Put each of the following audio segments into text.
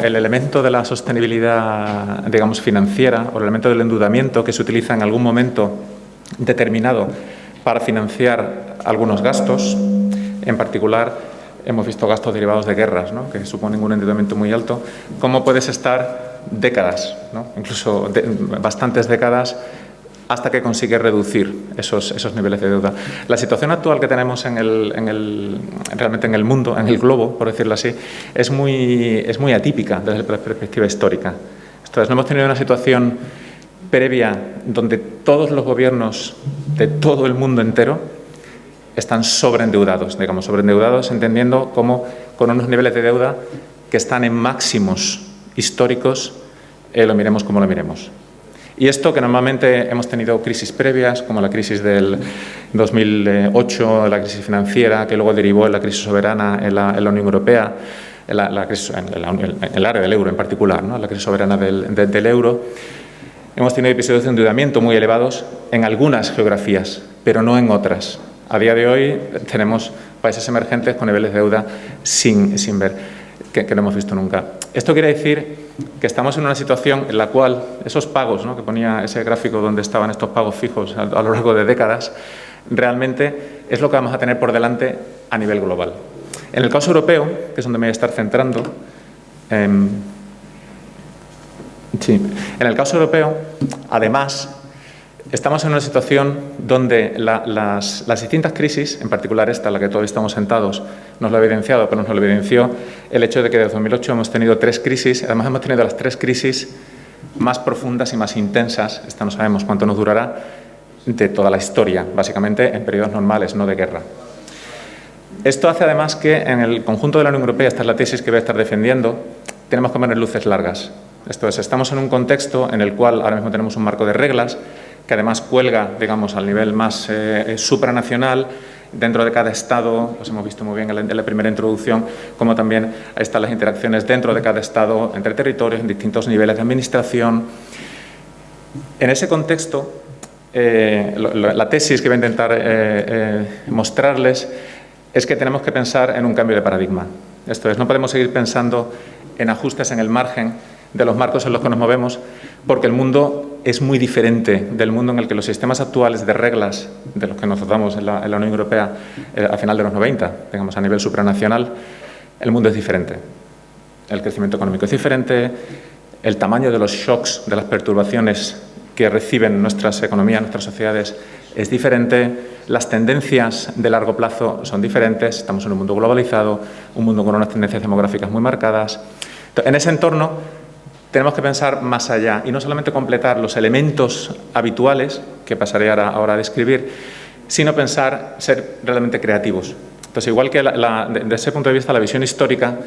el elemento de la sostenibilidad, digamos, financiera, o el elemento del endeudamiento que se utiliza en algún momento determinado para financiar algunos gastos. En particular, hemos visto gastos derivados de guerras, ¿no?, que suponen un endeudamiento muy alto. ¿Cómo puedes estar décadas, ¿no?, incluso bastantes décadas, hasta que consigues reducir esos niveles de deuda? La situación actual que tenemos realmente en el mundo, en el globo, por decirlo así, es muy atípica desde la perspectiva histórica. Entonces, no hemos tenido una situación previa donde todos los gobiernos de todo el mundo entero están sobreendeudados, digamos, sobreendeudados entendiendo como con unos niveles de deuda que están en máximos históricos, lo miremos como lo miremos. Y esto que normalmente hemos tenido crisis previas, como la crisis del 2008, la crisis financiera, que luego derivó en la crisis soberana en la Unión Europea, en el área del euro en particular, ¿no?, la crisis soberana del euro. Hemos tenido episodios de endeudamiento muy elevados en algunas geografías, pero no en otras. A día de hoy tenemos países emergentes con niveles de deuda sin ver, que no hemos visto nunca. Esto quiere decir que estamos en una situación en la cual esos pagos, ¿no?, que ponía ese gráfico donde estaban estos pagos fijos a lo largo de décadas, realmente es lo que vamos a tener por delante a nivel global. En el caso europeo, que es donde me voy a estar centrando, en el caso europeo, además, estamos en una situación donde las distintas crisis, en particular esta, en la que todavía estamos sentados, nos lo ha evidenciado, pero nos lo evidenció el hecho de que desde 2008 hemos tenido 3 crisis. Además, hemos tenido las 3 crisis más profundas y más intensas, esta no sabemos cuánto nos durará, de toda la historia, básicamente en periodos normales, no de guerra. Esto hace además que en el conjunto de la Unión Europea, esta es la tesis que voy a estar defendiendo, tenemos que poner luces largas. Esto es, estamos en un contexto en el cual ahora mismo tenemos un marco de reglas que además cuelga, digamos, al nivel más supranacional. Dentro de cada Estado, pues hemos visto muy bien en la primera introducción, como también están las interacciones dentro de cada Estado, entre territorios, en distintos niveles de administración. En ese contexto, la tesis que voy a intentar mostrarles es que tenemos que pensar en un cambio de paradigma. Esto es, no podemos seguir pensando en ajustes en el margen de los marcos en los que nos movemos, porque el mundo es muy diferente del mundo en el que los sistemas actuales de reglas de los que nos dotamos en la Unión Europea a final de los 90, digamos a nivel supranacional, el mundo es diferente. El crecimiento económico es diferente, el tamaño de los shocks, de las perturbaciones que reciben nuestras economías, nuestras sociedades, es diferente, las tendencias de largo plazo son diferentes, estamos en un mundo globalizado, un mundo con unas tendencias demográficas muy marcadas. En ese entorno tenemos que pensar más allá y no solamente completar los elementos habituales, que pasaré ahora a describir, sino pensar, ser realmente creativos. Entonces, igual que desde ese punto de vista, la visión histórica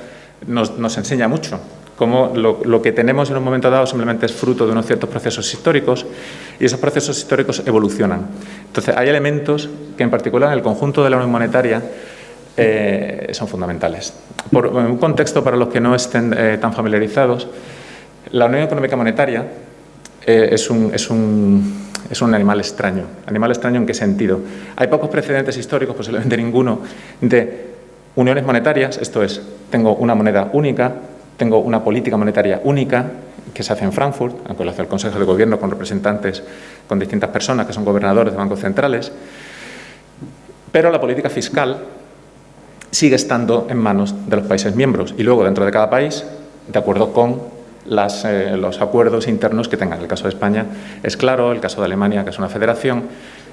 nos enseña mucho, cómo lo que tenemos en un momento dado simplemente es fruto de unos ciertos procesos históricos y esos procesos históricos evolucionan. Entonces, hay elementos que en particular en el conjunto de la Unión Monetaria son fundamentales. Por un contexto para los que no estén tan familiarizados, la Unión Económica Monetaria es un animal extraño. ¿Animal extraño en qué sentido? Hay pocos precedentes históricos, posiblemente ninguno, de uniones monetarias, esto es, tengo una moneda única, tengo una política monetaria única que se hace en Frankfurt, aunque lo hace el Consejo de Gobierno con representantes, con distintas personas que son gobernadores de bancos centrales, pero la política fiscal sigue estando en manos de los países miembros y luego dentro de cada país, de acuerdo con los acuerdos internos que tengan. El caso de España es claro, el caso de Alemania, que es una federación.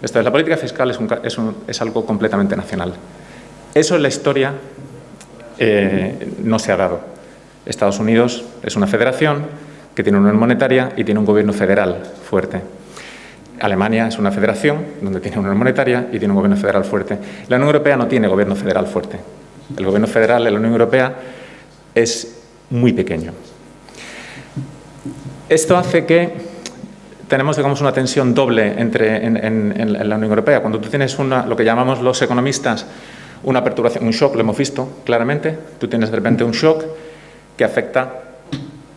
Esto es, la política fiscal es algo completamente nacional. Eso en la historia no se ha dado. Estados Unidos es una federación que tiene una unión monetaria y tiene un gobierno federal fuerte. Alemania es una federación donde tiene una unión monetaria y tiene un gobierno federal fuerte. La Unión Europea no tiene gobierno federal fuerte. El gobierno federal de la Unión Europea es muy pequeño. Esto hace que tenemos, digamos, una tensión doble en la Unión Europea. Cuando tú tienes lo que llamamos los economistas una perturbación, un shock, lo hemos visto claramente, tú tienes de repente un shock que afecta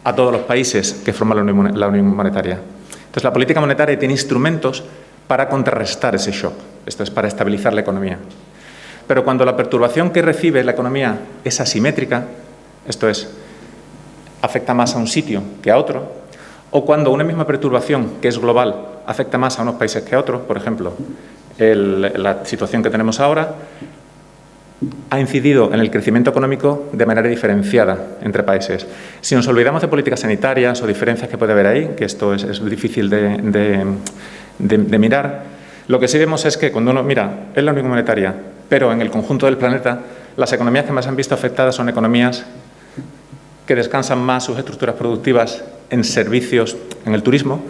a todos los países que forman la Unión Monetaria. Entonces, la política monetaria tiene instrumentos para contrarrestar ese shock, esto es, para estabilizar la economía. Pero cuando la perturbación que recibe la economía es asimétrica, esto es, afecta más a un sitio que a otro, o cuando una misma perturbación, que es global, afecta más a unos países que a otros. Por ejemplo, la situación que tenemos ahora ha incidido en el crecimiento económico de manera diferenciada entre países. Si nos olvidamos de políticas sanitarias o diferencias que puede haber ahí, que esto es difícil de mirar, lo que sí vemos es que cuando uno mira en la Unión Monetaria, pero en el conjunto del planeta, las economías que más han visto afectadas son economías que descansan más sus estructuras productivas en servicios, en el turismo,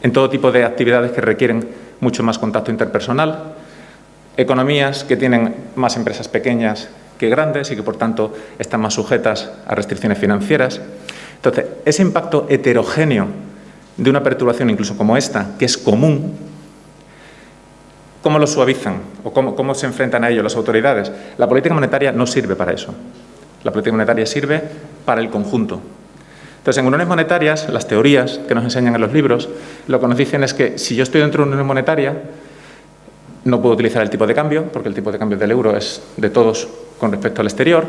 en todo tipo de actividades que requieren mucho más contacto interpersonal, economías que tienen más empresas pequeñas que grandes y que, por tanto, están más sujetas a restricciones financieras. Entonces, ese impacto heterogéneo de una perturbación incluso como esta, que es común, ¿cómo lo suavizan o cómo se enfrentan a ello las autoridades? La política monetaria no sirve para eso. La política monetaria sirve para el conjunto. Entonces, en uniones monetarias, las teorías que nos enseñan en los libros, lo que nos dicen es que si yo estoy dentro de una unión monetaria, no puedo utilizar el tipo de cambio, porque el tipo de cambio del euro es de todos con respecto al exterior.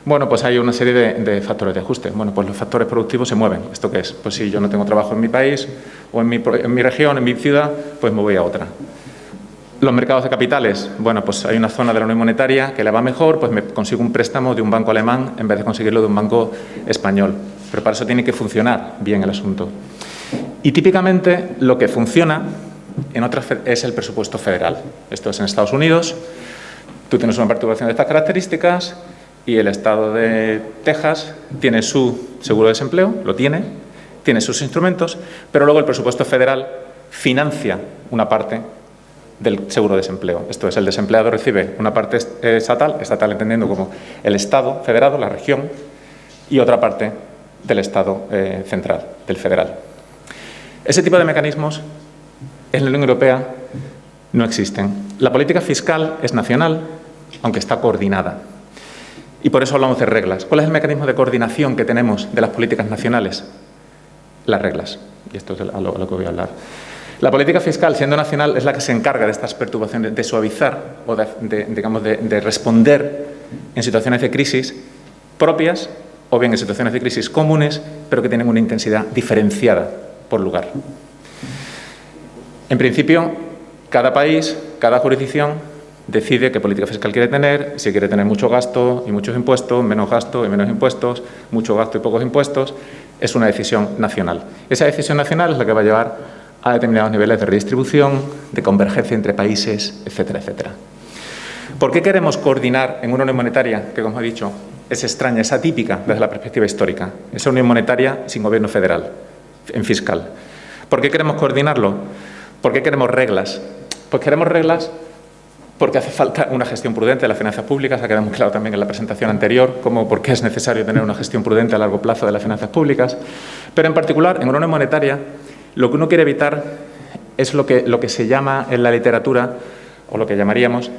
Bueno, pues hay una serie de factores de ajuste. Bueno, pues los factores productivos se mueven. ¿Esto qué es? Pues si yo no tengo trabajo en mi país o en mi región, en mi ciudad, pues me voy a otra. Los mercados de capitales. Bueno, pues hay una zona de la unión monetaria que le va mejor, pues me consigo un préstamo de un banco alemán en vez de conseguirlo de un banco español. Pero para eso tiene que funcionar bien el asunto. Y típicamente lo que funciona en otras es el presupuesto federal. Esto es en Estados Unidos. Tú tienes una perturbación de estas características y el estado de Texas tiene su seguro de desempleo, lo tiene sus instrumentos, pero luego el presupuesto federal financia una parte del seguro de desempleo. Esto es, el desempleado recibe una parte estatal entendiendo como el Estado federado, la región, y otra parte del Estado central, del federal. Ese tipo de mecanismos en la Unión Europea no existen. La política fiscal es nacional, aunque está coordinada. Y por eso hablamos de reglas. ¿Cuál es el mecanismo de coordinación que tenemos de las políticas nacionales? Las reglas. Y esto es a lo que voy a hablar. La política fiscal, siendo nacional, es la que se encarga de estas perturbaciones, de suavizar o de responder en situaciones de crisis propias o bien en situaciones de crisis comunes, pero que tienen una intensidad diferenciada por lugar. En principio, cada país, cada jurisdicción decide qué política fiscal quiere tener, si quiere tener mucho gasto y muchos impuestos, menos gasto y menos impuestos, mucho gasto y pocos impuestos. Es una decisión nacional. Esa decisión nacional es la que va a llevar a determinados niveles de redistribución, de convergencia entre países, etcétera, etcétera. ¿Por qué queremos coordinar en una unión monetaria que, como he dicho, es extraña, es atípica desde la perspectiva histórica? Esa unión monetaria sin gobierno federal, en fiscal. ¿Por qué queremos coordinarlo? ¿Por qué queremos reglas? Pues queremos reglas porque hace falta una gestión prudente de las finanzas públicas. Ha quedado muy claro también en la presentación anterior por qué es necesario tener una gestión prudente a largo plazo de las finanzas públicas. Pero en particular, en una unión monetaria, lo que uno quiere evitar es lo que se llama en la literatura, o lo que llamaríamos,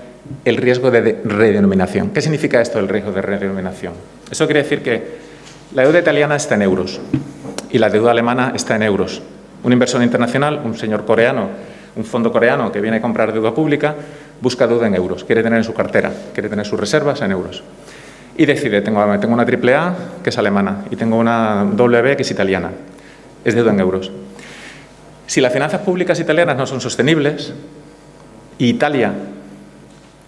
el riesgo de redenominación. ¿Qué significa esto, el riesgo de redenominación? Eso quiere decir que la deuda italiana está en euros y la deuda alemana está en euros. Un inversor internacional, un señor coreano, un fondo coreano que viene a comprar deuda pública, busca deuda en euros, quiere tener en su cartera, quiere tener sus reservas en euros. Y decide, tengo una AAA que es alemana y tengo una BB que es italiana. Es deuda en euros. Si las finanzas públicas italianas no son sostenibles y Italia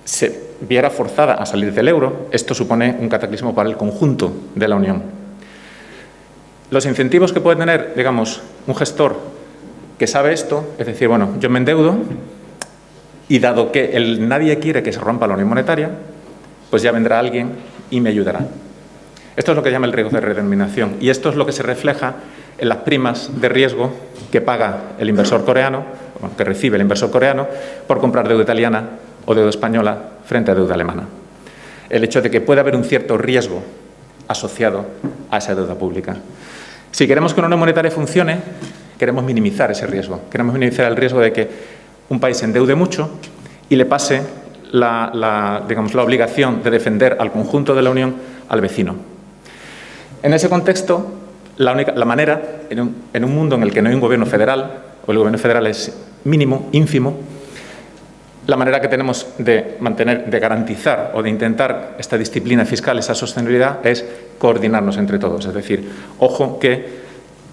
se viera forzada a salir del euro, esto supone un cataclismo para el conjunto de la Unión. Los incentivos que puede tener, digamos, un gestor que sabe esto, es decir, bueno, yo me endeudo y dado que nadie quiere que se rompa la unión monetaria, pues ya vendrá alguien y me ayudará. Esto es lo que llama el riesgo de redenominación y esto es lo que se refleja en las primas de riesgo que paga el inversor coreano, bueno, que recibe el inversor coreano por comprar deuda italiana o deuda española frente a deuda alemana. El hecho de que pueda haber un cierto riesgo asociado a esa deuda pública. Si queremos que una unión monetaria funcione, queremos minimizar ese riesgo. Queremos minimizar el riesgo de que un país se endeude mucho y le pase la obligación de defender al conjunto de la Unión al vecino. En ese contexto, la manera, en un mundo en el que no hay un gobierno federal, o el gobierno federal es mínimo, ínfimo, La manera que tenemos de mantener, de garantizar o de intentar esta disciplina fiscal, esa sostenibilidad, es coordinarnos entre todos. Es decir, ojo que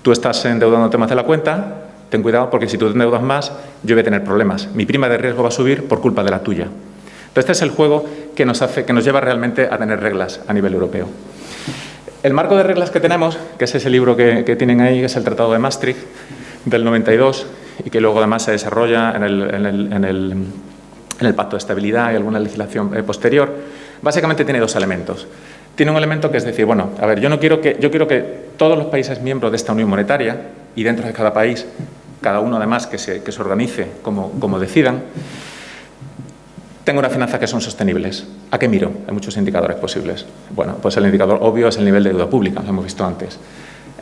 tú estás endeudándote más de la cuenta, ten cuidado porque si tú te endeudas más, yo voy a tener problemas. Mi prima de riesgo va a subir por culpa de la tuya. Entonces, este es el juego que nos lleva realmente a tener reglas a nivel europeo. El marco de reglas que tenemos, que es ese libro que tienen ahí, que es el Tratado de Maastricht del 92 y que luego además se desarrolla en el Pacto de Estabilidad y alguna legislación posterior, básicamente tiene dos elementos. Tiene un elemento que es decir, bueno, a ver, yo quiero que todos los países miembros de esta Unión Monetaria y dentro de cada país, cada uno además que se organice como decidan, tenga unas finanzas que son sostenibles. ¿A qué miro? Hay muchos indicadores posibles. Bueno, pues el indicador obvio es el nivel de deuda pública, lo hemos visto antes.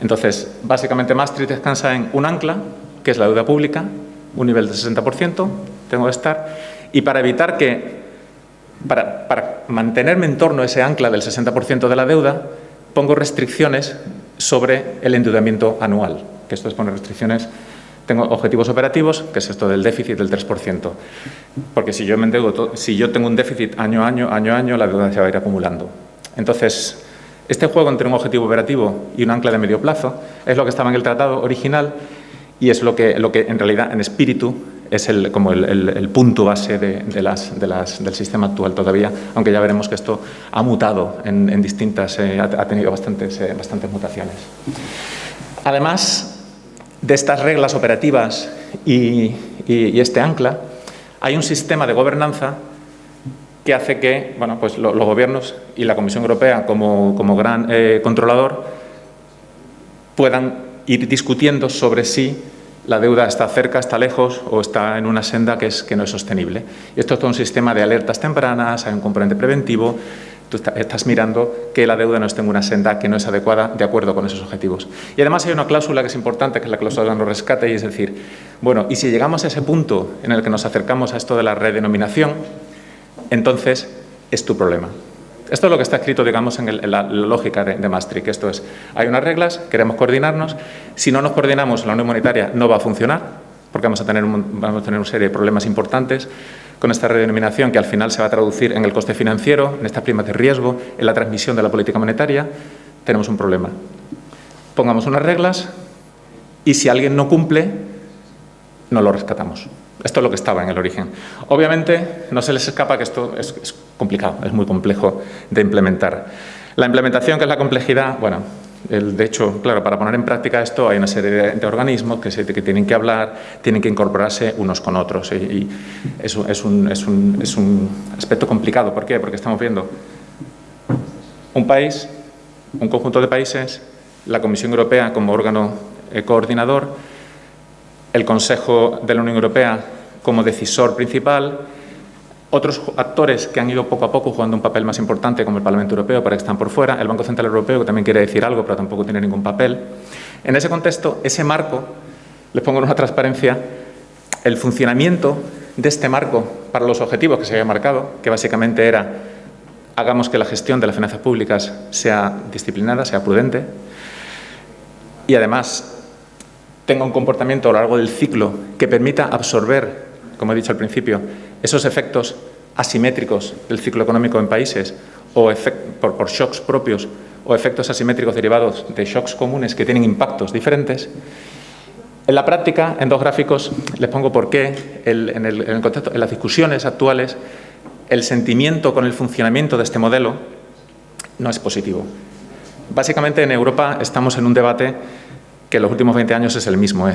Entonces, básicamente Maastricht descansa en un ancla, que es la deuda pública, un nivel del 60%, tengo que estar, y para evitar que, para mantenerme en torno a ese ancla del 60% de la deuda, pongo restricciones sobre el endeudamiento anual, que esto es poner restricciones. Tengo objetivos operativos, que es esto del déficit del 3%, porque si yo me endeudo, si yo tengo un déficit año a año, la deuda se va a ir acumulando. Entonces, este juego entre un objetivo operativo y un ancla de medio plazo es lo que estaba en el tratado original y es lo que en realidad, en espíritu, es como el punto base del sistema actual todavía, aunque ya veremos que esto ha mutado en distintas, ha tenido bastantes mutaciones. Además de estas reglas operativas y este ancla, hay un sistema de gobernanza que hace que pues los gobiernos y la Comisión Europea como gran controlador puedan ir discutiendo sobre si la deuda está cerca, está lejos o está en una senda que no es sostenible. Y esto es todo un sistema de alertas tempranas, hay un componente preventivo. Tú estás mirando que la deuda no esté en una senda que no es adecuada de acuerdo con esos objetivos. Y además hay una cláusula que es importante, que es la cláusula de no rescate, y es decir, bueno, y si llegamos a ese punto en el que nos acercamos a esto de la redenominación, entonces es tu problema. Esto es lo que está escrito, digamos, en la lógica de Maastricht. Esto es, hay unas reglas, queremos coordinarnos. Si no nos coordinamos, la Unión Monetaria no va a funcionar, porque vamos a tener una serie de problemas importantes con esta redenominación que al final se va a traducir en el coste financiero, en estas primas de riesgo, en la transmisión de la política monetaria. Tenemos un problema. Pongamos unas reglas y si alguien no cumple, no lo rescatamos. Esto es lo que estaba en el origen. Obviamente, no se les escapa que esto es complicado, es muy complejo de implementar. La implementación, que es la complejidad, bueno, de hecho, claro, para poner en práctica esto hay una serie de organismos que tienen que hablar, tienen que incorporarse unos con otros y es un aspecto complicado. ¿Por qué? Porque estamos viendo un país, un conjunto de países, la Comisión Europea como órgano coordinador, el Consejo de la Unión Europea como decisor principal, otros actores que han ido poco a poco jugando un papel más importante, como el Parlamento Europeo, pero que están por fuera, el Banco Central Europeo, que también quiere decir algo, pero tampoco tiene ningún papel. En ese contexto, ese marco, les pongo en una transparencia, el funcionamiento de este marco para los objetivos que se había marcado, que básicamente era hagamos que la gestión de las finanzas públicas sea disciplinada, sea prudente, y además tenga un comportamiento a lo largo del ciclo que permita absorber, como he dicho al principio, esos efectos asimétricos del ciclo económico en países o por shocks propios o efectos asimétricos derivados de shocks comunes que tienen impactos diferentes. En la práctica, en dos gráficos, les pongo por qué en el contexto, en las discusiones actuales, el sentimiento con el funcionamiento de este modelo no es positivo. Básicamente, en Europa estamos en un debate que en los últimos 20 años es el mismo.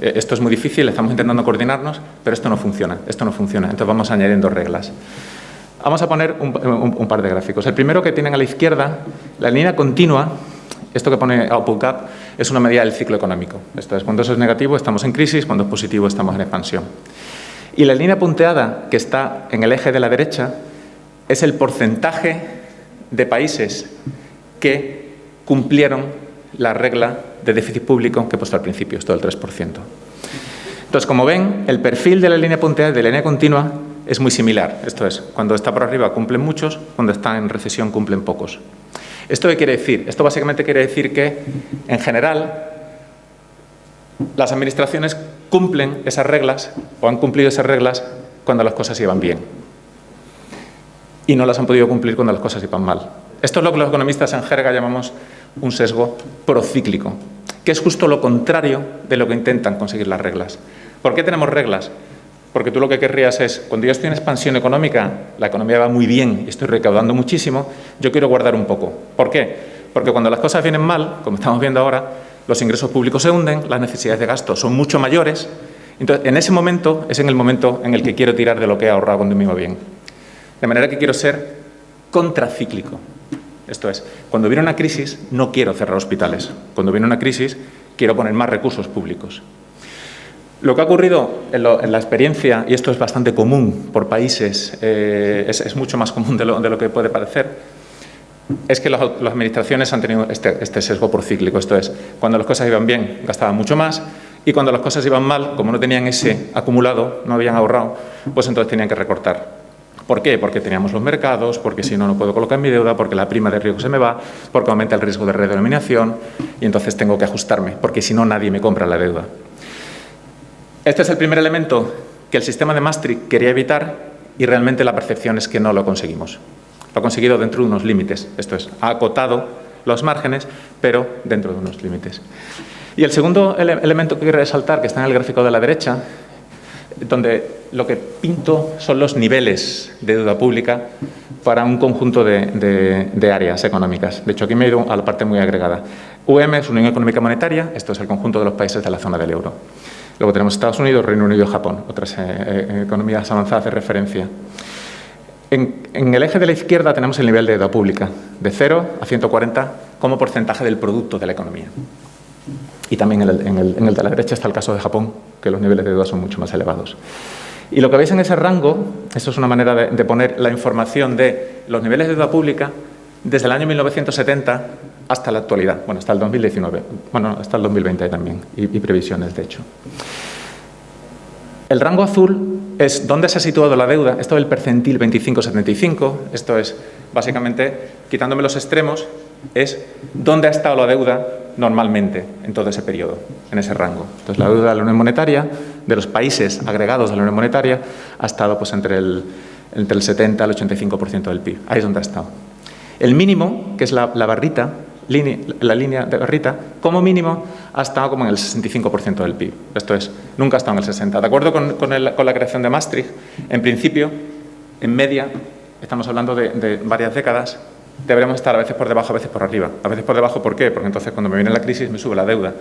Esto es muy difícil, estamos intentando coordinarnos, pero esto no funciona. Entonces vamos añadiendo reglas. Vamos a poner un par de gráficos. El primero que tienen a la izquierda, la línea continua, esto que pone output gap, es una medida del ciclo económico. Esto es, cuando eso es negativo estamos en crisis, cuando es positivo estamos en expansión. Y la línea punteada que está en el eje de la derecha es el porcentaje de países que cumplieron la regla de déficit público que he puesto al principio, esto del 3%. Entonces, como ven, el perfil de la línea punteada y de la línea continua es muy similar. Esto es, cuando está por arriba cumplen muchos, cuando está en recesión cumplen pocos. ¿Esto qué quiere decir? Esto básicamente quiere decir que, en general, las administraciones cumplen esas reglas o han cumplido esas reglas cuando las cosas iban bien. Y no las han podido cumplir cuando las cosas iban mal. Esto es lo que los economistas en jerga llamamos un sesgo procíclico, que es justo lo contrario de lo que intentan conseguir las reglas. ¿Por qué tenemos reglas? Porque tú lo que querrías es, cuando yo estoy en expansión económica, la economía va muy bien y estoy recaudando muchísimo, yo quiero guardar un poco. ¿Por qué? Porque cuando las cosas vienen mal, como estamos viendo ahora, los ingresos públicos se hunden, las necesidades de gasto son mucho mayores. Entonces, en ese momento es en el momento en el que quiero tirar de lo que he ahorrado cuando me iba bien. De manera que quiero ser contracíclico. Esto es, cuando viene una crisis, no quiero cerrar hospitales. Cuando viene una crisis, quiero poner más recursos públicos. Lo que ha ocurrido en la experiencia, y esto es bastante común por países, es mucho más común de lo que puede parecer, es que las administraciones han tenido este sesgo procíclico. Esto es, cuando las cosas iban bien, gastaban mucho más, y cuando las cosas iban mal, como no tenían ese acumulado, no habían ahorrado, pues entonces tenían que recortar. ¿Por qué? Porque teníamos los mercados, porque si no, no puedo colocar mi deuda, porque la prima de riesgo se me va, porque aumenta el riesgo de redenominación y entonces tengo que ajustarme, porque si no, nadie me compra la deuda. Este es el primer elemento que el sistema de Maastricht quería evitar y realmente la percepción es que no lo conseguimos. Lo ha conseguido dentro de unos límites, esto es, ha acotado los márgenes, pero dentro de unos límites. Y el segundo elemento que quiero resaltar, que está en el gráfico de la derecha, donde lo que pinto son los niveles de deuda pública para un conjunto de áreas económicas. De hecho, aquí me he ido a la parte muy agregada. UEM es Unión Económica Monetaria, esto es el conjunto de los países de la zona del euro. Luego tenemos Estados Unidos, Reino Unido y Japón, otras economías avanzadas de referencia. En el eje de la izquierda tenemos el nivel de deuda pública, de 0 a 140 como porcentaje del producto de la economía. Y también en el de la derecha está el caso de Japón, que los niveles de deuda son mucho más elevados. Y lo que veis en ese rango, esto es una manera de poner la información de los niveles de deuda pública desde el año 1970 hasta la actualidad, bueno, hasta el 2019, bueno, hasta el 2020 también, y previsiones, de hecho. El rango azul es dónde se ha situado la deuda, esto es el percentil 25-75, esto es, básicamente, quitándome los extremos, es dónde ha estado la deuda normalmente en todo ese periodo, en ese rango. Entonces, la deuda de la Unión Monetaria, de los países agregados de la Unión Monetaria, ha estado pues, entre el 70 al 85% del PIB. Ahí es donde ha estado. El mínimo, que es la barrita, la línea de barrita, como mínimo ha estado como en el 65% del PIB. Esto es, nunca ha estado en el 60%. De acuerdo con la creación de Maastricht, en principio, en media, estamos hablando de varias décadas, deberemos estar a veces por debajo, a veces por arriba. A veces por debajo, ¿por qué? Porque entonces cuando me viene la crisis me sube la deuda.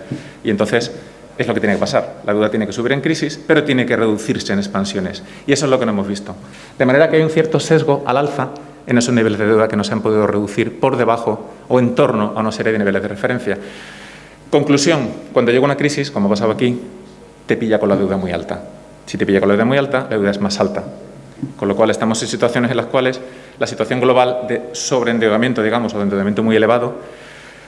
Y entonces es lo que tiene que pasar. La deuda tiene que subir en crisis, pero tiene que reducirse en expansiones. Y eso es lo que no hemos visto. De manera que hay un cierto sesgo al alza en esos niveles de deuda que no se han podido reducir por debajo o en torno a una serie de niveles de referencia. Conclusión, cuando llega una crisis, como ha pasado aquí, te pilla con la deuda muy alta. Si te pilla con la deuda muy alta, la deuda es más alta. Con lo cual estamos en situaciones en las cuales la situación global de sobreendeudamiento, digamos, o de endeudamiento muy elevado,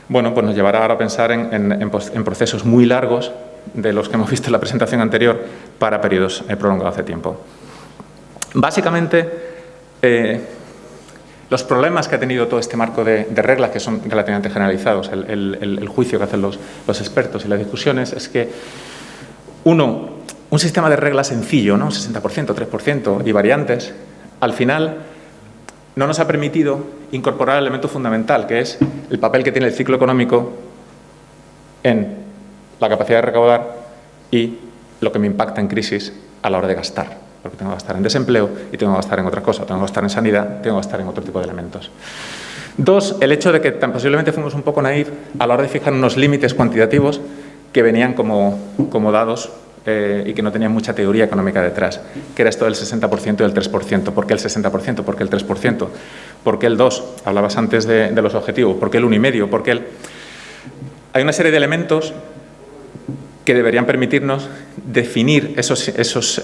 bueno, pues nos llevará ahora a pensar en procesos muy largos de los que hemos visto en la presentación anterior para periodos prolongados de tiempo. Básicamente, los problemas que ha tenido todo este marco de reglas, que son relativamente generalizados, el juicio que hacen los expertos y las discusiones, es que, uno, un sistema de reglas sencillo, ¿no? 60%, 3% y variantes, al final no nos ha permitido incorporar el elemento fundamental, que es el papel que tiene el ciclo económico en la capacidad de recaudar y lo que me impacta en crisis a la hora de gastar. Porque tengo que gastar en desempleo y tengo que gastar en otras cosas, tengo que gastar en sanidad, tengo que gastar en otro tipo de elementos. Dos, el hecho de que tan posiblemente fuimos un poco naif a la hora de fijar unos límites cuantitativos que venían como dados y que no tenían mucha teoría económica detrás, que era esto del 60% y del 3%. ¿Por qué el 60%? ¿Por qué el 3%? ¿Por qué el 2%? Hablabas antes de los objetivos. ¿Por qué el 1,5%? ¿Por qué el...? Hay una serie de elementos que deberían permitirnos definir esos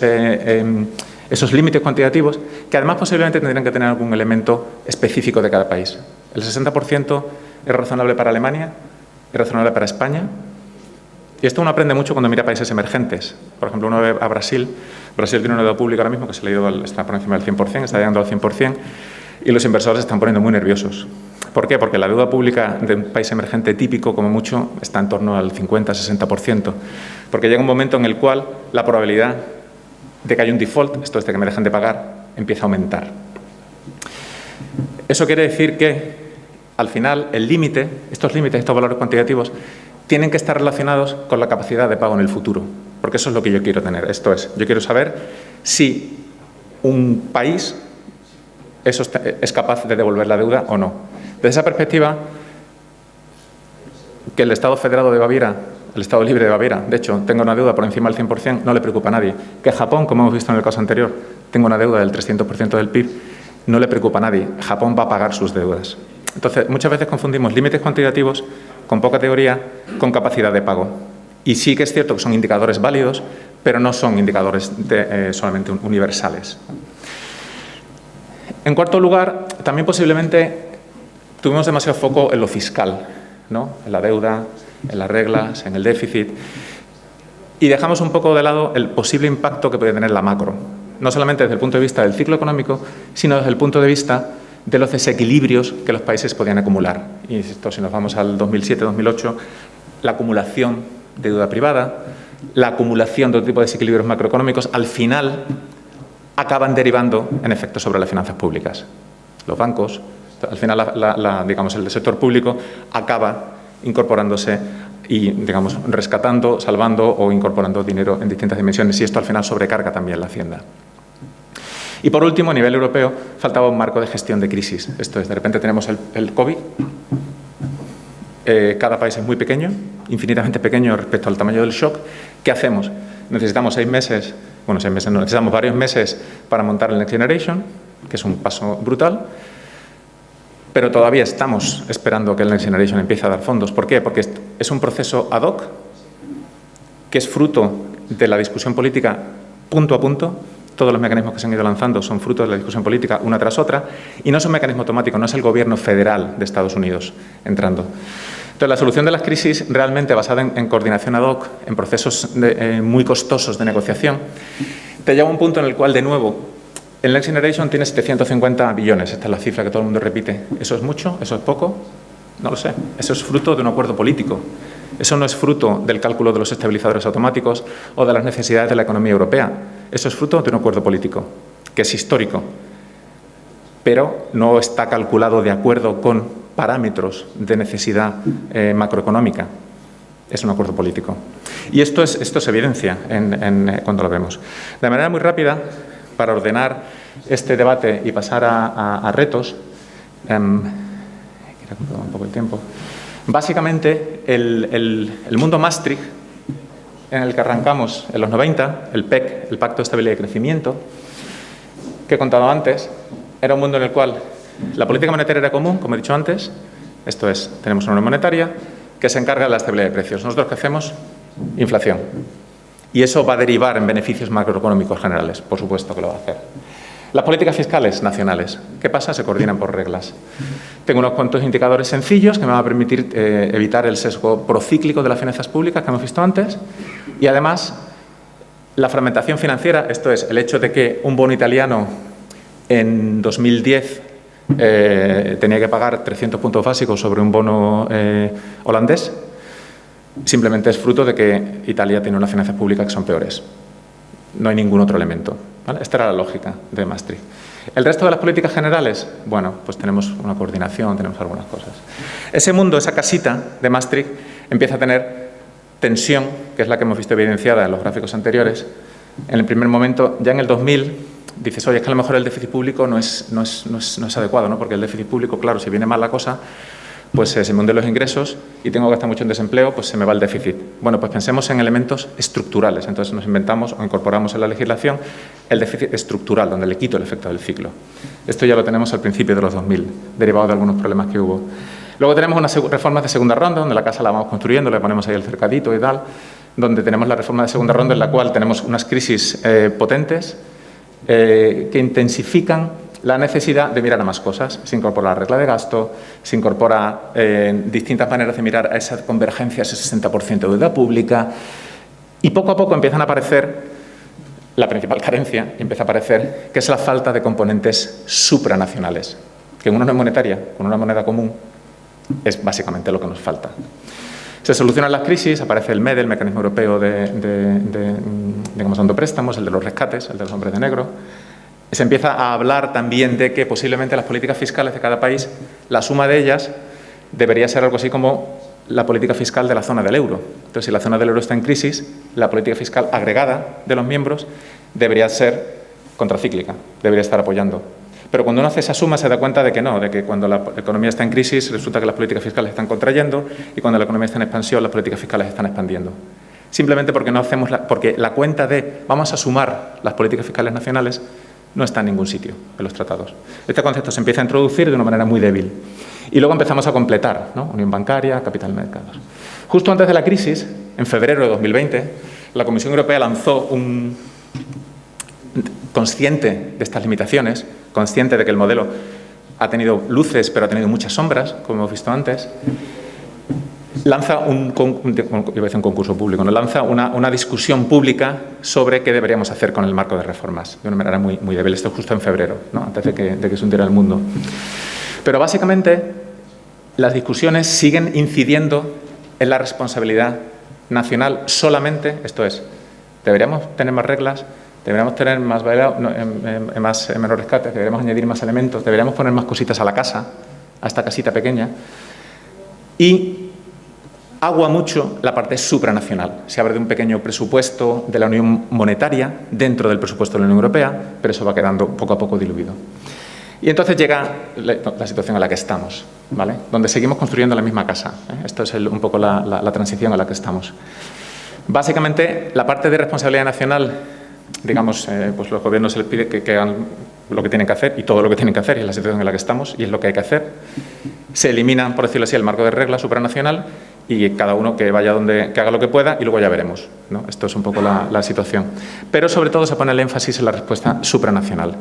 límites cuantitativos, que además posiblemente tendrían que tener algún elemento específico de cada país. El 60% es razonable para Alemania, es razonable para España, y esto uno aprende mucho cuando mira países emergentes. Por ejemplo, uno ve a Brasil. Brasil tiene una deuda pública ahora mismo que está por encima del 100%, está llegando al 100%, y los inversores se están poniendo muy nerviosos. ¿Por qué? Porque la deuda pública de un país emergente típico, como mucho, está en torno al 50-60%. Porque llega un momento en el cual la probabilidad de que hay un default, esto es de que me dejan de pagar, empieza a aumentar. Eso quiere decir que, al final, el límite, estos límites, estos valores cuantitativos, tienen que estar relacionados con la capacidad de pago en el futuro, porque eso es lo que yo quiero tener. Esto es, yo quiero saber si un país es capaz de devolver la deuda o no. Desde esa perspectiva, que el Estado Federado de Baviera, el Estado Libre de Baviera, de hecho, tenga una deuda por encima del 100%, no le preocupa a nadie. Que Japón, como hemos visto en el caso anterior, tenga una deuda del 300% del PIB, no le preocupa a nadie. Japón va a pagar sus deudas. Entonces, muchas veces confundimos límites cuantitativos con poca teoría con capacidad de pago. Y sí que es cierto que son indicadores válidos, pero no son indicadores solamente universales. En cuarto lugar, también posiblemente tuvimos demasiado foco en lo fiscal, ¿no? En la deuda, en las reglas, en el déficit, y dejamos un poco de lado el posible impacto que puede tener la macro, no solamente desde el punto de vista del ciclo económico, sino desde el punto de vista de los desequilibrios que los países podían acumular. Y esto, si nos vamos al 2007-2008, la acumulación de deuda privada, la acumulación de otro tipo de desequilibrios macroeconómicos, al final acaban derivando en efectos sobre las finanzas públicas. Los bancos, al final, digamos, el sector público acaba incorporándose y, digamos, rescatando, salvando o incorporando dinero en distintas dimensiones, y esto al final sobrecarga también la Hacienda. Y por último, a nivel europeo, faltaba un marco de gestión de crisis. Esto es, de repente tenemos el COVID, cada país es muy pequeño, infinitamente pequeño respecto al tamaño del shock. ¿Qué hacemos? Necesitamos 6 meses, bueno, 6 meses no, necesitamos varios meses para montar el Next Generation, que es un paso brutal, pero todavía estamos esperando que el Next Generation empiece a dar fondos. ¿Por qué? Porque es un proceso ad hoc, que es fruto de la discusión política punto a punto. Todos los mecanismos que se han ido lanzando son fruto de la discusión política una tras otra, y no es un mecanismo automático, no es el gobierno federal de Estados Unidos entrando. Entonces, la solución de las crisis realmente basada en coordinación ad hoc, en procesos muy costosos de negociación, te lleva a un punto en el cual, de nuevo, el Next Generation tiene 750 billones, esta es la cifra que todo el mundo repite. ¿Eso es mucho? ¿Eso es poco? No lo sé. Eso es fruto de un acuerdo político. Eso no es fruto del cálculo de los estabilizadores automáticos o de las necesidades de la economía europea. Eso es fruto de un acuerdo político, que es histórico, pero no está calculado de acuerdo con parámetros de necesidad macroeconómica. Es un acuerdo político. Y esto se evidencia cuando lo vemos. De manera muy rápida, para ordenar este debate y pasar a retos, quiero comprobar un poco el tiempo. Básicamente, el mundo Maastricht, en el que arrancamos en los 90, el PEC, el Pacto de Estabilidad y Crecimiento, que he contado antes, era un mundo en el cual la política monetaria era común, como he dicho antes. Esto es, tenemos una unión monetaria que se encarga de la estabilidad de precios. ¿Nosotros qué hacemos? Inflación. Y eso va a derivar en beneficios macroeconómicos generales, por supuesto que lo va a hacer. Las políticas fiscales nacionales, ¿qué pasa? Se coordinan por reglas. Tengo unos cuantos indicadores sencillos que me van a permitir evitar el sesgo procíclico de las finanzas públicas que hemos visto antes, y además la fragmentación financiera, esto es, el hecho de que un bono italiano en 2010 tenía que pagar 300 puntos básicos sobre un bono holandés, simplemente es fruto de que Italia tiene unas finanzas públicas que son peores. No hay ningún otro elemento, ¿vale? Esta era la lógica de Maastricht. El resto de las políticas generales, bueno, pues tenemos una coordinación, tenemos algunas cosas. Ese mundo, esa casita de Maastricht, empieza a tener tensión, que es la que hemos visto evidenciada en los gráficos anteriores. En el primer momento, ya en el 2000, dices, oye, es que a lo mejor el déficit público no es adecuado, ¿no? Porque el déficit público, claro, si viene mal la cosa, pues se me hunden los ingresos y tengo que gastar mucho en desempleo, pues se me va el déficit. Bueno, pues pensemos en elementos estructurales. Entonces nos inventamos o incorporamos en la legislación el déficit estructural, donde le quito el efecto del ciclo. Esto ya lo tenemos al principio de los 2000, derivado de algunos problemas que hubo. Luego tenemos unas reformas de segunda ronda, donde la casa la vamos construyendo, le ponemos ahí el cercadito y tal, donde tenemos la reforma de segunda ronda en la cual tenemos unas crisis potentes que intensifican la necesidad de mirar a más cosas. Se incorpora la regla de gasto, se incorpora distintas maneras de mirar a esa convergencia, ese 60% de deuda pública, y poco a poco empiezan a aparecer, la principal carencia, empieza a aparecer, que es la falta de componentes supranacionales, que en una unión monetaria, con una moneda común, es básicamente lo que nos falta. Se solucionan las crisis, aparece el MEDE, el Mecanismo Europeo de préstamos, el de los rescates, el de los hombres de negro. Se empieza a hablar también de que posiblemente las políticas fiscales de cada país, la suma de ellas debería ser algo así como la política fiscal de la zona del euro. Entonces, si la zona del euro está en crisis, la política fiscal agregada de los miembros debería ser contracíclica, debería estar apoyando. Pero cuando uno hace esa suma se da cuenta de que no, de que cuando la economía está en crisis resulta que las políticas fiscales están contrayendo y cuando la economía está en expansión las políticas fiscales están expandiendo. Simplemente porque no hacemos porque la cuenta de vamos a sumar las políticas fiscales nacionales no está en ningún sitio en los tratados. Este concepto se empieza a introducir de una manera muy débil. Y luego empezamos a completar, ¿no? Unión bancaria, capital mercados. Justo antes de la crisis, en febrero de 2020, la Comisión Europea lanzó consciente de estas limitaciones, consciente de que el modelo ha tenido luces, pero ha tenido muchas sombras, como hemos visto antes, lanza un concurso público, ¿no? Lanza una discusión pública sobre qué deberíamos hacer con el marco de reformas, de una manera muy, muy débil. Esto justo en febrero, ¿no? Antes de que se hundiera el mundo. Pero básicamente las discusiones siguen incidiendo en la responsabilidad nacional solamente, esto es, deberíamos tener más reglas, deberíamos tener más menor rescates, deberíamos añadir más elementos, deberíamos poner más cositas a la casa, a esta casita pequeña, y agua mucho la parte supranacional. Se habla de un pequeño presupuesto de la Unión Monetaria dentro del presupuesto de la Unión Europea, pero eso va quedando poco a poco diluido. Y entonces llega la situación en la que estamos, ¿vale? Donde seguimos construyendo la misma casa, ¿eh? Esto es un poco la transición a la que estamos. Básicamente, la parte de responsabilidad nacional, digamos, pues los gobiernos se les pide que hagan lo que tienen que hacer y todo lo que tienen que hacer, y es la situación en la que estamos y es lo que hay que hacer. Se elimina, por decirlo así, el marco de regla supranacional y cada uno que vaya que haga lo que pueda y luego ya veremos, ¿no? Esto es un poco la situación. Pero sobre todo se pone el énfasis en la respuesta supranacional.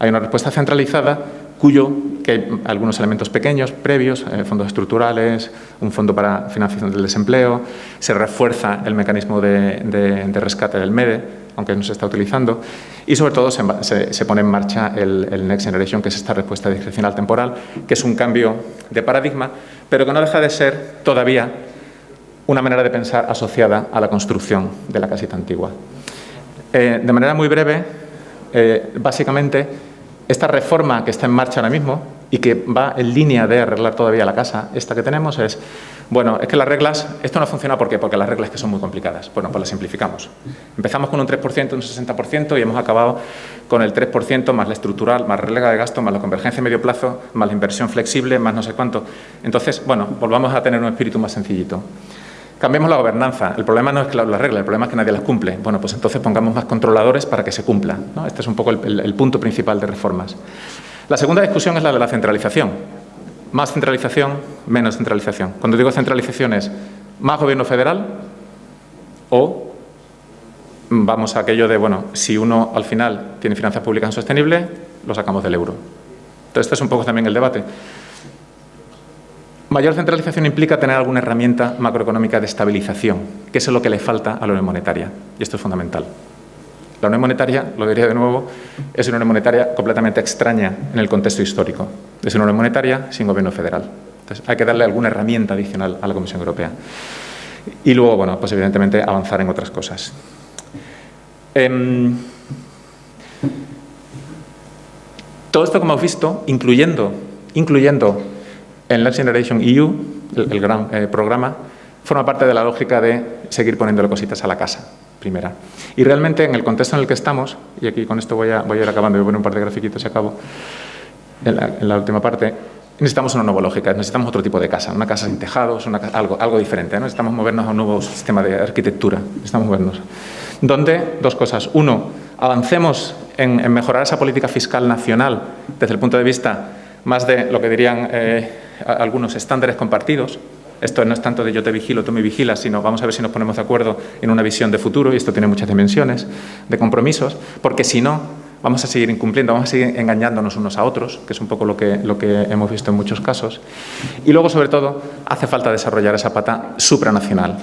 Hay una respuesta centralizada que hay algunos elementos pequeños, previos, fondos estructurales, un fondo para financiación del desempleo, se refuerza el mecanismo de rescate del MEDE, aunque no se está utilizando, y sobre todo se pone en marcha el Next Generation, que es esta respuesta discrecional temporal, que es un cambio de paradigma, pero que no deja de ser todavía una manera de pensar asociada a la construcción de la casita antigua. De manera muy breve, básicamente, esta reforma que está en marcha ahora mismo y que va en línea de arreglar todavía la casa, esta que tenemos es, bueno, es que las reglas, esto no funciona ¿por qué? Porque las reglas que son muy complicadas. Bueno, pues las simplificamos. Empezamos con un 3%, un 60% y hemos acabado con el 3% más la estructural, más la regla de gasto, más la convergencia a medio plazo, más la inversión flexible, más no sé cuánto. Entonces, bueno, volvamos a tener un espíritu más sencillito. Cambiemos la gobernanza. El problema no es que las reglas, el problema es que nadie las cumple. Bueno, pues entonces pongamos más controladores para que se cumplan, ¿no? Este es un poco el punto principal de reformas. La segunda discusión es la de la centralización. Más centralización, menos centralización. Cuando digo centralización es más gobierno federal o vamos a aquello de, bueno, si uno al final tiene finanzas públicas insostenibles, lo sacamos del euro. Entonces, este es un poco también el debate. Mayor centralización implica tener alguna herramienta macroeconómica de estabilización, que eso es lo que le falta a la Unión Monetaria, y esto es fundamental. La Unión Monetaria, lo diría de nuevo, es una Unión Monetaria completamente extraña en el contexto histórico. Es una Unión Monetaria sin gobierno federal. Entonces, hay que darle alguna herramienta adicional a la Comisión Europea. Y luego, bueno, pues evidentemente avanzar en otras cosas. Todo esto, como hemos visto, incluyendo el Next Generation EU, el gran programa, forma parte de la lógica de seguir poniéndole cositas a la casa, primera. Y realmente, en el contexto en el que estamos, y aquí con esto voy a ir acabando, voy a poner un par de grafiquitos y acabo, en la última parte, necesitamos una nueva lógica, necesitamos otro tipo de casa, una casa sin tejados, algo diferente, ¿no? Necesitamos movernos a un nuevo sistema de arquitectura, necesitamos movernos. Donde, dos cosas. Uno, avancemos en mejorar esa política fiscal nacional desde el punto de vista más de lo que dirían algunos estándares compartidos. Esto no es tanto de yo te vigilo, tú me vigilas, sino vamos a ver si nos ponemos de acuerdo en una visión de futuro, y esto tiene muchas dimensiones de compromisos, porque si no, vamos a seguir incumpliendo, vamos a seguir engañándonos unos a otros, que es un poco lo que hemos visto en muchos casos. Y luego, sobre todo, hace falta desarrollar esa pata supranacional.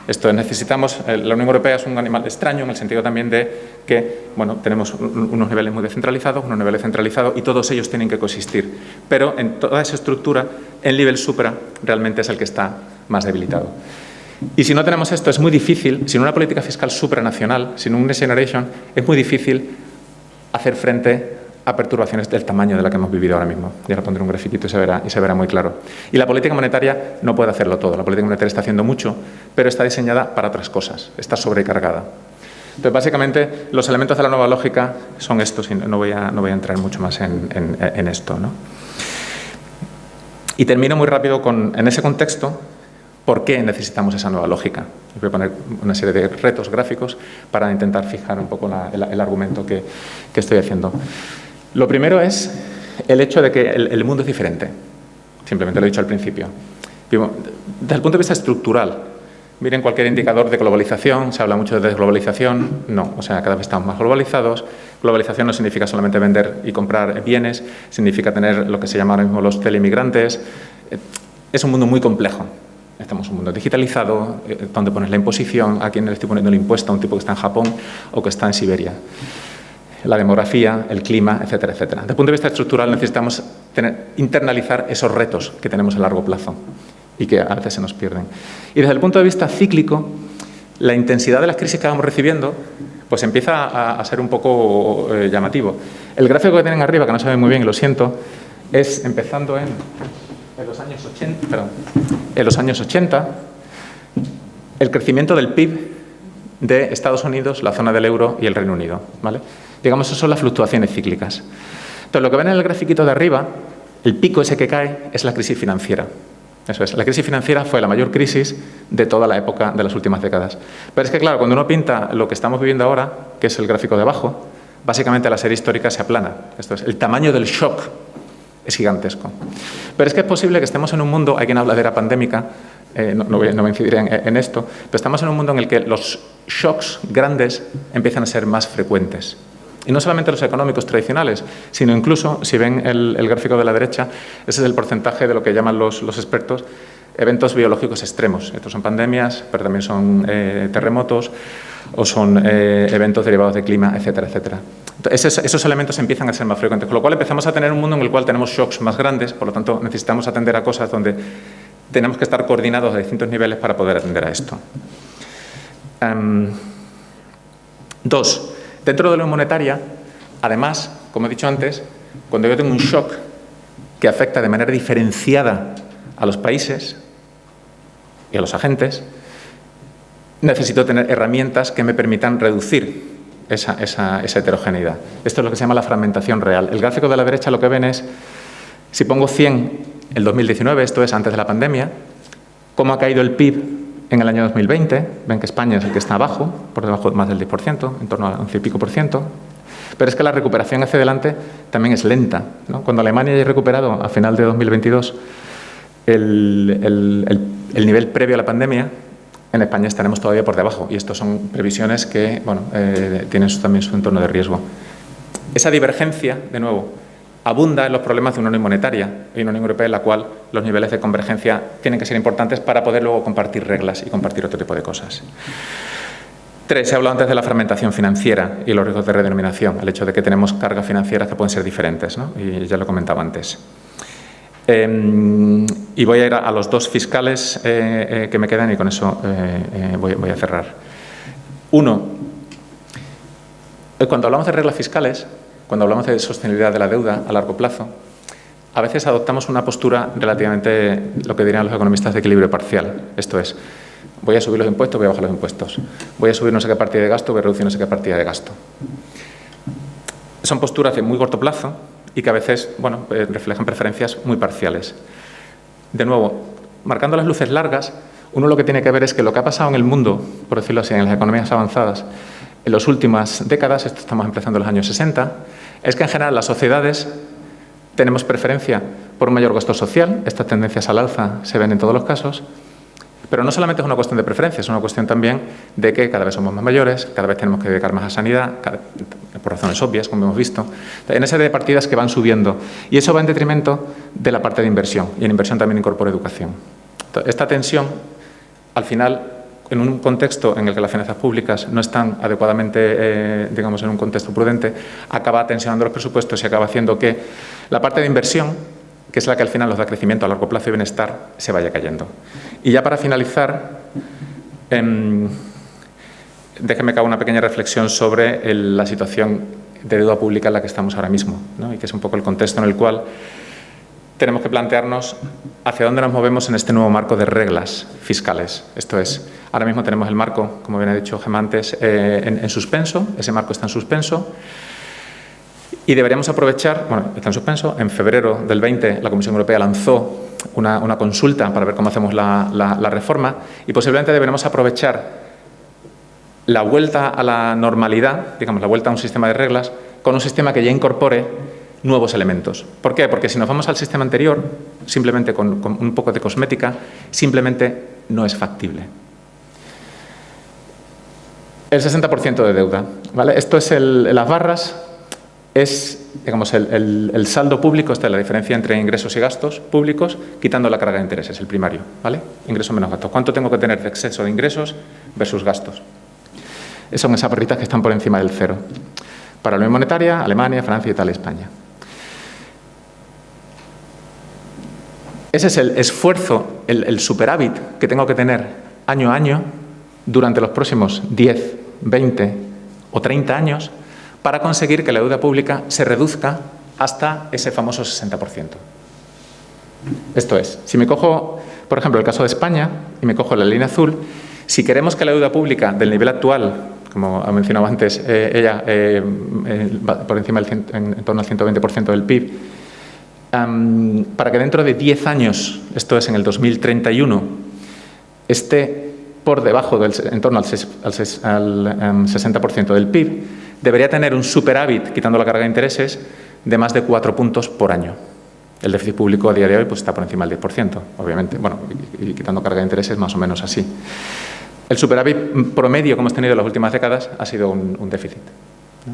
Esto necesitamos, la Unión Europea es un animal extraño en el sentido también de que, bueno, tenemos unos niveles muy descentralizados, unos niveles centralizados y todos ellos tienen que coexistir. Pero en toda esa estructura, el nivel supra realmente es el que está más debilitado. Y si no tenemos esto, es muy difícil, sin una política fiscal supranacional, sin un Next Generation, es muy difícil hacer frente a perturbaciones del tamaño de la que hemos vivido ahora mismo. Y ahora pondré un grafiquito y se verá muy claro. Y la política monetaria no puede hacerlo todo. La política monetaria está haciendo mucho, pero está diseñada para otras cosas, está sobrecargada. Entonces, básicamente, los elementos de la nueva lógica son estos, y no voy a entrar mucho más en esto, ¿no? Y termino muy rápido en ese contexto, ¿por qué necesitamos esa nueva lógica? Voy a poner una serie de retos gráficos para intentar fijar un poco el argumento que estoy haciendo. Lo primero es el hecho de que el mundo es diferente. Simplemente lo he dicho al principio. Desde el punto de vista estructural, miren cualquier indicador de globalización, se habla mucho de desglobalización, no, o sea, cada vez estamos más globalizados. Globalización no significa solamente vender y comprar bienes, significa tener lo que se llama ahora mismo los teleinmigrantes. Es un mundo muy complejo. Estamos en un mundo digitalizado, donde pones la imposición, a quién le estoy poniendo el impuesto, a un tipo que está en Japón o que está en Siberia. La demografía, el clima, etcétera, etcétera. Desde el punto de vista estructural necesitamos internalizar esos retos que tenemos a largo plazo y que a veces se nos pierden. Y desde el punto de vista cíclico, la intensidad de las crisis que vamos recibiendo pues empieza a ser un poco llamativo. El gráfico que tienen arriba, que no se ve muy bien y lo siento, es empezando en los años 80, el crecimiento del PIB de Estados Unidos, la zona del euro y el Reino Unido, ¿vale? Digamos, esas son las fluctuaciones cíclicas. Entonces, lo que ven en el grafiquito de arriba, el pico ese que cae es la crisis financiera. Eso es, la crisis financiera fue la mayor crisis de toda la época de las últimas décadas. Pero es que, claro, cuando uno pinta lo que estamos viviendo ahora, que es el gráfico de abajo, básicamente la serie histórica se aplana. Esto es, el tamaño del shock es gigantesco. Pero es que es posible que estemos en un mundo, hay quien habla de era pandémica, no voy a incidir en esto, pero estamos en un mundo en el que los shocks grandes empiezan a ser más frecuentes. Y no solamente los económicos tradicionales, sino incluso, si ven el gráfico de la derecha, ese es el porcentaje de lo que llaman los expertos eventos biológicos extremos. Estos son pandemias, pero también son terremotos o son eventos derivados de clima, etcétera, etcétera. Entonces, esos elementos empiezan a ser más frecuentes, con lo cual empezamos a tener un mundo en el cual tenemos shocks más grandes, por lo tanto necesitamos atender a cosas donde tenemos que estar coordinados a distintos niveles para poder atender a esto. Dos, dentro de la monetaria, además, como he dicho antes, cuando yo tengo un shock que afecta de manera diferenciada a los países y a los agentes, necesito tener herramientas que me permitan reducir esa heterogeneidad. Esto es lo que se llama la fragmentación real. El gráfico de la derecha lo que ven es, si pongo 100 el 2019, esto es antes de la pandemia, cómo ha caído el PIB en el año 2020. Ven que España es el que está abajo, por debajo más del 10%, en torno al 11 y pico por ciento. Pero es que la recuperación hacia adelante también es lenta, ¿no? Cuando Alemania haya recuperado a final de 2022 el nivel previo a la pandemia, en España estaremos todavía por debajo. Y estas son previsiones que tienen también su entorno de riesgo. Esa divergencia, de nuevo, abunda en los problemas de una unión monetaria y una Unión Europea en la cual los niveles de convergencia tienen que ser importantes para poder luego compartir reglas y compartir otro tipo de cosas. 3. Se ha hablado antes de la fragmentación financiera y los riesgos de redenominación, el hecho de que tenemos cargas financieras que pueden ser diferentes, ¿no? Y ya lo comentaba antes. Y voy a ir a los dos fiscales que me quedan y con eso voy a cerrar. 1. Cuando hablamos de reglas fiscales, cuando hablamos de sostenibilidad de la deuda a largo plazo, a veces adoptamos una postura relativamente, lo que dirían los economistas, de equilibrio parcial. Esto es, voy a subir los impuestos, voy a bajar los impuestos. Voy a subir no sé qué partida de gasto, voy a reducir no sé qué partida de gasto. Son posturas de muy corto plazo y que a veces, reflejan preferencias muy parciales. De nuevo, marcando las luces largas, uno lo que tiene que ver es que lo que ha pasado en el mundo, por decirlo así, en las economías avanzadas, en las últimas décadas, esto estamos empezando en los años 60, es que en general las sociedades tenemos preferencia por un mayor gasto social. Estas tendencias al alza se ven en todos los casos, pero no solamente es una cuestión de preferencia, es una cuestión también de que cada vez somos más mayores, cada vez tenemos que dedicar más a sanidad, por razones obvias, como hemos visto, en esa serie de partidas que van subiendo, y eso va en detrimento de la parte de inversión, y en inversión también incorpora educación. Entonces, esta tensión, al final, en un contexto en el que las finanzas públicas no están adecuadamente, digamos, en un contexto prudente, acaba tensionando los presupuestos y acaba haciendo que la parte de inversión, que es la que al final nos da crecimiento a largo plazo y bienestar, se vaya cayendo. Y ya para finalizar, Déjenme que haga una pequeña reflexión sobre la situación de deuda pública en la que estamos ahora mismo, ¿no? Y que es un poco el contexto en el cual tenemos que plantearnos hacia dónde nos movemos en este nuevo marco de reglas fiscales. Esto es, ahora mismo tenemos el marco, como bien ha dicho Gemma antes, en suspenso. Ese marco está en suspenso y deberíamos aprovechar, bueno, está en suspenso. En febrero del 20 la Comisión Europea lanzó una consulta para ver cómo hacemos la reforma y posiblemente deberemos aprovechar la vuelta a la normalidad, digamos, la vuelta a un sistema de reglas, con un sistema que ya incorpore nuevos elementos. ¿Por qué? Porque si nos vamos al sistema anterior, simplemente con un poco de cosmética, simplemente no es factible. El 60% de deuda, ¿vale? Esto es las barras, es, digamos, el saldo público, esta es la diferencia entre ingresos y gastos públicos, quitando la carga de intereses, el primario, ¿vale? Ingresos menos gastos. ¿Cuánto tengo que tener de exceso de ingresos versus gastos? Son esas barritas que están por encima del cero. Para la Unión Monetaria, Alemania, Francia, Italia, España. Ese es el esfuerzo, el superávit que tengo que tener año a año durante los próximos 10, 20 o 30 años para conseguir que la deuda pública se reduzca hasta ese famoso 60%. Esto es, si me cojo, por ejemplo, el caso de España y me cojo la línea azul, si queremos que la deuda pública del nivel actual, como ha mencionado antes ella, por encima en torno al 120% del PIB, para que dentro de 10 años, esto es en el 2031, esté por debajo en torno al 60% del PIB, debería tener un superávit, quitando la carga de intereses, de más de 4 puntos por año. El déficit público a día de hoy pues, está por encima del 10%, obviamente. Bueno, y quitando carga de intereses, más o menos así. El superávit promedio que hemos tenido en las últimas décadas ha sido un déficit, ¿no?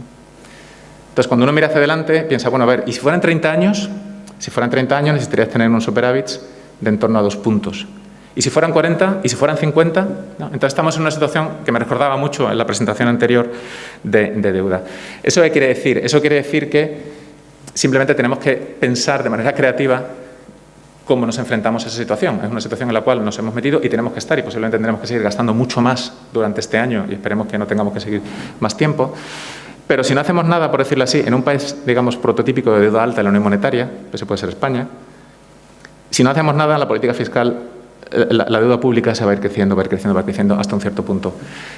Entonces, cuando uno mira hacia adelante, piensa, bueno, a ver, ¿y si fueran 30 años? Si fueran 30 años necesitarías tener unos superávits de en torno a 2 puntos. ¿Y si fueran 40? ¿Y si fueran 50? ¿No? Entonces, estamos en una situación que me recordaba mucho en la presentación anterior de deuda. ¿Eso qué quiere decir? Eso quiere decir que simplemente tenemos que pensar de manera creativa cómo nos enfrentamos a esa situación. Es una situación en la cual nos hemos metido y tenemos que estar, y posiblemente tendremos que seguir gastando mucho más durante este año y esperemos que no tengamos que seguir más tiempo. Pero si no hacemos nada, por decirlo así, en un país, digamos, prototípico de deuda alta en la Unión Monetaria, que eso puede ser España, si no hacemos nada, la política fiscal, la deuda pública se va a ir creciendo, va a ir creciendo, va a ir creciendo hasta un cierto punto.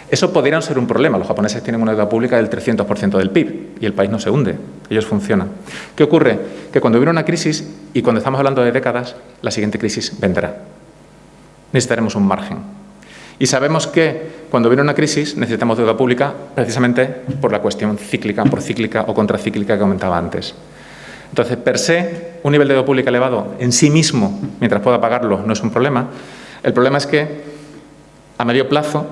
Eso podría ser un problema. Los japoneses tienen una deuda pública del 300% del PIB y el país no se hunde, ellos funcionan. ¿Qué ocurre? Que cuando viene una crisis, y cuando estamos hablando de décadas, la siguiente crisis vendrá. Necesitaremos un margen. Y sabemos que cuando viene una crisis necesitamos deuda pública precisamente por la cuestión cíclica, por cíclica o contracíclica que comentaba antes. Entonces, per se, un nivel de deuda pública elevado en sí mismo, mientras pueda pagarlo, no es un problema. El problema es que, a medio plazo,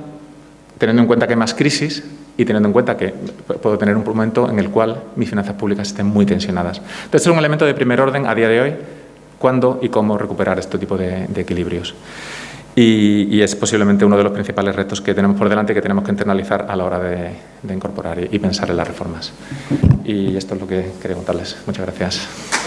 teniendo en cuenta que hay más crisis y teniendo en cuenta que puedo tener un momento en el cual mis finanzas públicas estén muy tensionadas. Entonces, es un elemento de primer orden a día de hoy, cuándo y cómo recuperar este tipo de equilibrios. Y es posiblemente uno de los principales retos que tenemos por delante y que tenemos que internalizar a la hora de incorporar y pensar en las reformas. Y esto es lo que quería contarles. Muchas gracias.